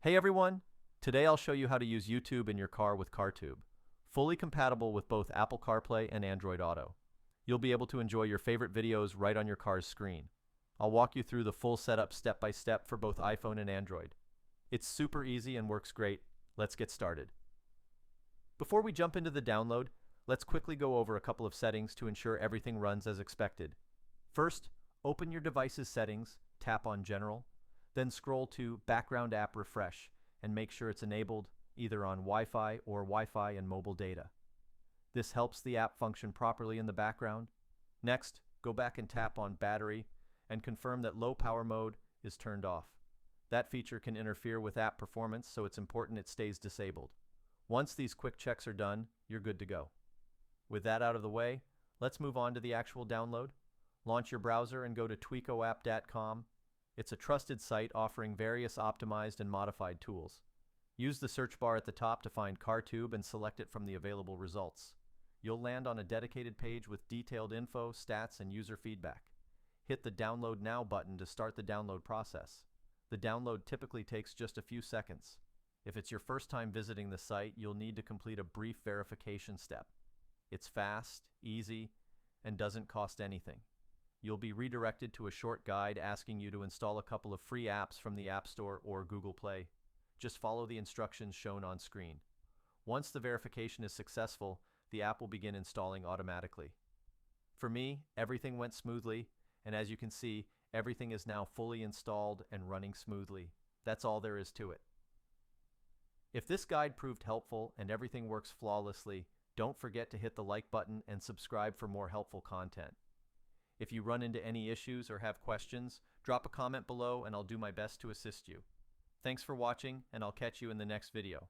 Hey everyone! Today I'll show you how to use YouTube in your car with CarTube, fully compatible with both Apple CarPlay and Android Auto. You'll be able to enjoy your favorite videos right on your car's screen. I'll walk you through the full setup step by step for both iPhone and Android. It's super easy and works great. Let's get started. Before we jump into the download, let's quickly go over a couple of settings to ensure everything runs as expected. First, open your device's settings, tap on General, then scroll to Background App Refresh and make sure it's enabled either on Wi-Fi or Wi-Fi and mobile data. This helps the app function properly in the background. Next, go back and tap on Battery and confirm that low power mode is turned off. That feature can interfere with app performance, so it's important it stays disabled. Once these quick checks are done, you're good to go. With that out of the way, let's move on to the actual download. Launch your browser and go to tweakoapp.com. It's a trusted site offering various optimized and modified tools. Use the search bar at the top to find CarTube and select it from the available results. You'll land on a dedicated page with detailed info, stats, and user feedback. Hit the Download Now button to start the download process. The download typically takes just a few seconds. If it's your first time visiting the site, you'll need to complete a brief verification step. It's fast, easy, and doesn't cost anything. You'll be redirected to a short guide asking you to install a couple of free apps from the App Store or Google Play. Just follow the instructions shown on screen. Once the verification is successful, the app will begin installing automatically. For me, everything went smoothly, and as you can see, everything is now fully installed and running smoothly. That's all there is to it. If this guide proved helpful and everything works flawlessly, don't forget to hit the like button and subscribe for more helpful content. If you run into any issues or have questions, drop a comment below and I'll do my best to assist you. Thanks for watching, and I'll catch you in the next video.